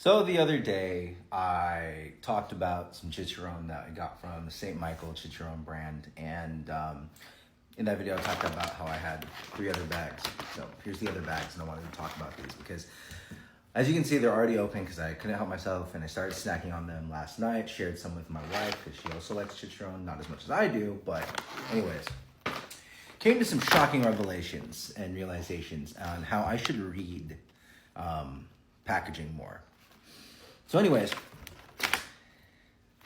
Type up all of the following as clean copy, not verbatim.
So the other day, I talked about some Chicharon that I got from the St. Michael Chicharon brand, and in that video, I talked about how I had 3 other bags. So here's the other bags, and I wanted to talk about these because, as you can see, they're already open because I couldn't help myself, and I started snacking on them last night. Shared some with my wife because she also likes Chicharon, not as much as I do, but anyways. Came to some shocking revelations and realizations on how I should read packaging more. So anyways,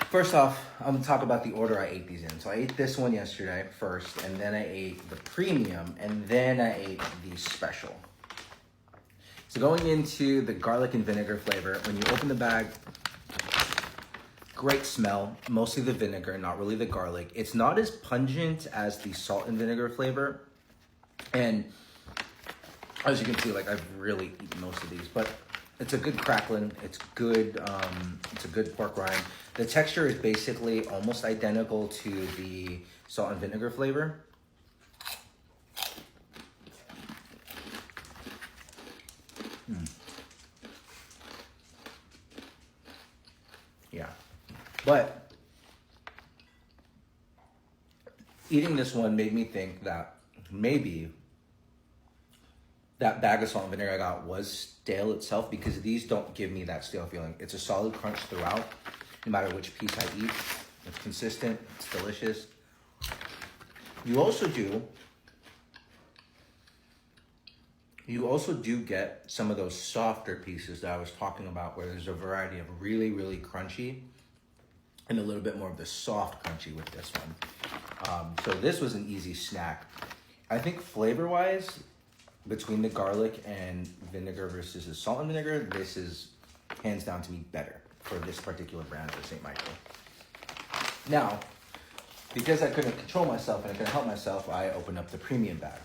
first off, I'm going to talk about the order I ate these in. So I ate this one yesterday first, and then I ate the premium, and then I ate the special. So going into the garlic and vinegar flavor, when you open the bag, great smell, mostly the vinegar, not really the garlic. It's not as pungent as the salt and vinegar flavor. And as you can see, like I've really eaten most of these, but it's a good crackling. It's good. It's a good pork rind. The texture is basically almost identical to the salt and vinegar flavor. Yeah, but eating this one made me think that maybe that bag of salt and vinegar I got was stale itself, because these don't give me that stale feeling. It's a solid crunch throughout, no matter which piece I eat. It's consistent, it's delicious. You also do get some of those softer pieces that I was talking about, where there's a variety of really, really crunchy and a little bit more of the soft crunchy with this one. So this was an easy snack. I think flavor-wise, between the garlic and vinegar versus the salt and vinegar, this is hands down to me better for this particular brand for St. Michael. Now, because I couldn't control myself and I couldn't help myself, I opened up the premium bag.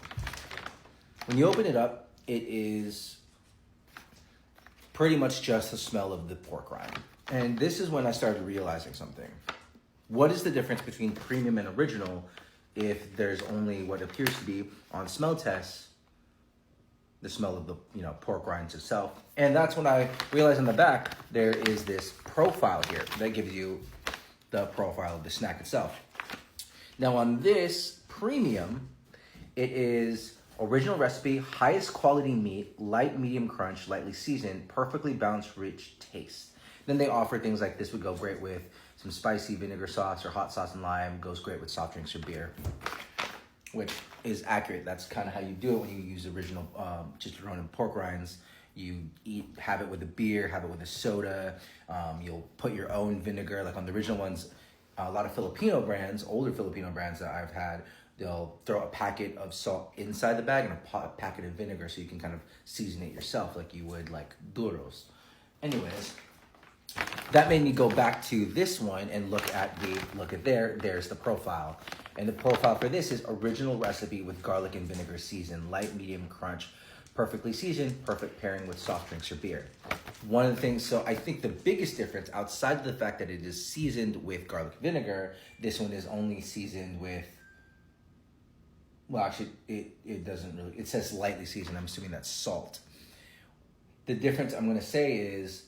When you open it up, it is pretty much just the smell of the pork rind. And this is when I started realizing something. What is the difference between premium and original if there's only what appears to be on smell tests the smell of the pork rinds itself? And that's when I realized on the back there is this profile here that gives you the profile of the snack itself. Now on this premium, it is original recipe, highest quality meat, light medium crunch, lightly seasoned, perfectly balanced, rich taste. Then they offer things like this would go great with some spicy vinegar sauce or hot sauce and lime, goes great with soft drinks or beer, which is accurate. That's kind of how you do it when you use original Chicharon and pork rinds. You have it with a beer, have it with a soda. You'll put your own vinegar, like on the original ones. A lot of Filipino brands, older Filipino brands that I've had, they'll throw a packet of salt inside the bag and a packet of vinegar, so you can kind of season it yourself like you would like duros. Anyways, that made me go back to this one and look at there's the profile. And the profile for this is original recipe with garlic and vinegar seasoned, light medium crunch, perfectly seasoned, perfect pairing with soft drinks or beer. One of the things, so I think the biggest difference, outside of the fact that it is seasoned with garlic vinegar, this one is only seasoned with, well actually it doesn't really, it says lightly seasoned, I'm assuming that's salt. The difference I'm gonna say is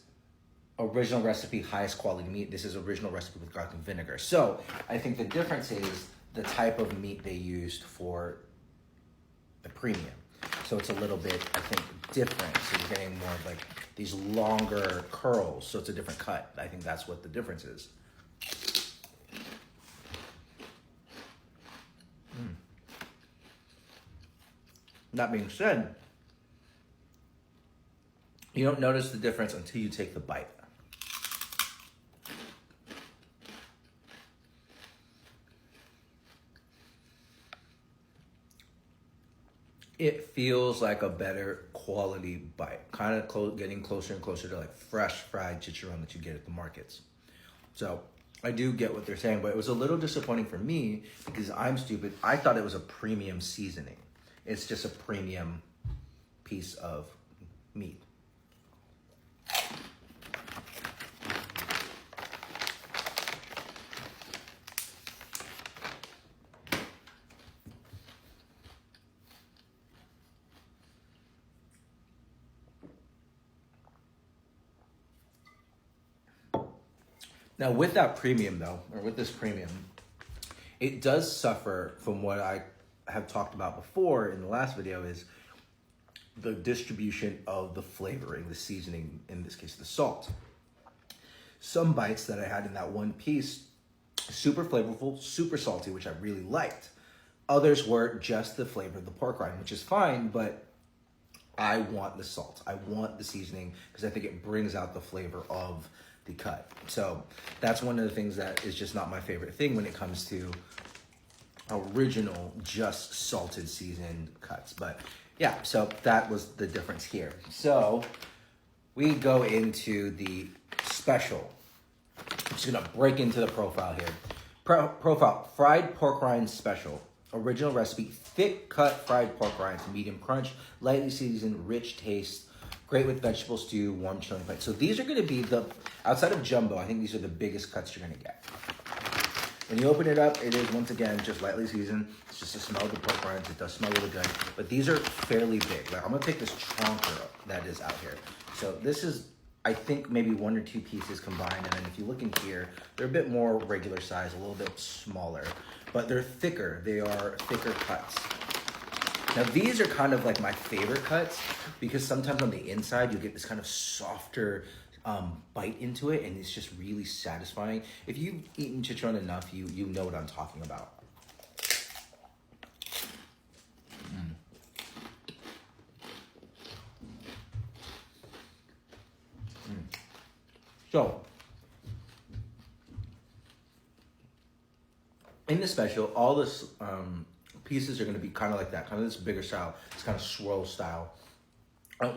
original recipe, highest quality meat. This is original recipe with garlic and vinegar. So I think the difference is the type of meat they used for the premium. So it's a little bit, I think, different. So you're getting more of like these longer curls. So it's a different cut. I think that's what the difference is. That being said, you don't notice the difference until you take the bite. It feels like a better quality bite, kind of getting closer and closer to like fresh fried Chicharon that you get at the markets. So I do get what they're saying, but it was a little disappointing for me because I'm stupid. I thought it was a premium seasoning. It's just a premium piece of meat. Now with that premium though, or with this premium, it does suffer from what I have talked about before in the last video, is the distribution of the flavoring, the seasoning, in this case, the salt. Some bites that I had in that one piece, super flavorful, super salty, which I really liked. Others were just the flavor of the pork rind, which is fine, but I want the salt. I want the seasoning because I think it brings out the flavor of the cut. So that's one of the things that is just not my favorite thing when it comes to original, just salted, seasoned cuts. But yeah, so that was the difference here. So we go into the special. I'm just gonna break into the profile here. Profile, fried pork rinds special. Original recipe, thick cut fried pork rinds, medium crunch, lightly seasoned, rich taste, great with vegetable stew, warm chilling plate. So these are gonna be the, outside of jumbo, I think these are the biggest cuts you're gonna get. When you open it up, it is once again just lightly seasoned. It's just the smell of the pork rinds. It does smell really good, but these are fairly big. Like I'm gonna take this chonker that is out here. So this is, I think, maybe 1 or 2 pieces combined, and then if you look in here, they're a bit more regular size, a little bit smaller, but they're thicker. They are thicker cuts. Now these are kind of like my favorite cuts because sometimes on the inside you get this kind of softer bite into it, and it's just really satisfying. If you've eaten chicharon enough, you know what I'm talking about. So, in the special, all this pieces are going to be kind of like that, kind of this bigger style, this kind of swirl style.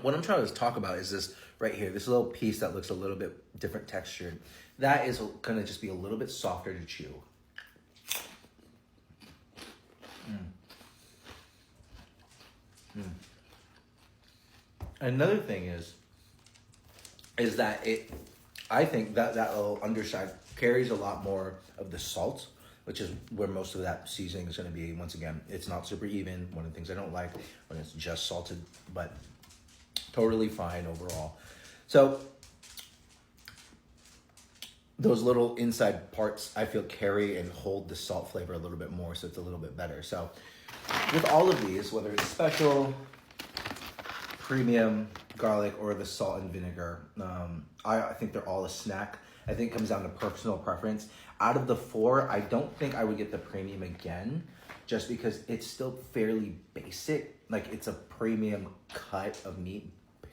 What I'm trying to talk about is this right here, this little piece that looks a little bit different textured. That is going to just be a little bit softer to chew. Another thing is that I think that little underside carries a lot more of the salt, which is where most of that seasoning is going to be. Once again, it's not super even. One of the things I don't like when it's just salted, but totally fine overall. So those little inside parts I feel carry and hold the salt flavor a little bit more, so it's a little bit better. So with all of these, whether it's special, premium, garlic, or the salt and vinegar, I think they're all a snack. I think it comes down to personal preference. Out of the 4, I don't think I would get the premium again, just because it's still fairly basic. Like, it's a premium cut of meat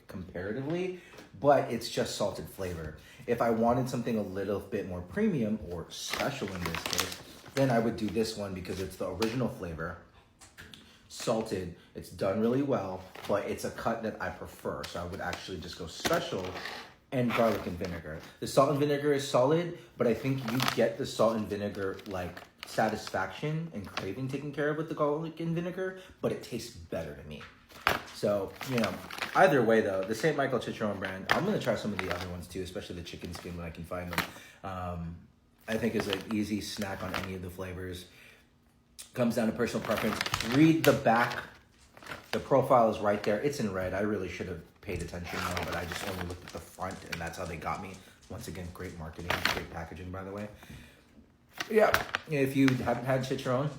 comparatively, but it's just salted flavor. If I wanted something a little bit more premium or special in this case, then I would do this one because it's the original flavor, salted, it's done really well, but it's a cut that I prefer. So I would actually just go special and garlic and vinegar. The salt and vinegar is solid, but I think you get the salt and vinegar like satisfaction and craving taken care of with the garlic and vinegar, but it tastes better to me. So, you know, either way though, the St. Michael Chicharon brand, I'm gonna try some of the other ones too, especially the chicken skin when I can find them. I think is an easy snack on any of the flavors. Comes down to personal preference. Read the back. The profile is right there. It's in red. I really should have paid attention more, but I just only looked at the front, and that's how they got me. Once again, great marketing, great packaging, by the way. Yeah, if you haven't had Chicharon,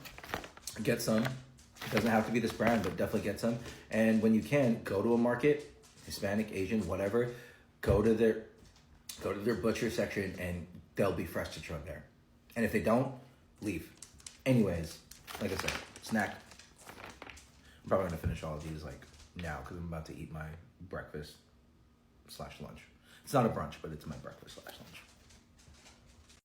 get some. It doesn't have to be this brand, but definitely get some. And when you can, go to a market, Hispanic, Asian, whatever. Go to their butcher section, and there'll be fresh Chicharon there. And if they don't, leave. Anyways, like I said, snack. I'm probably gonna finish all of these like now because I'm about to eat my breakfast/lunch. It's not a brunch, but it's my breakfast/lunch.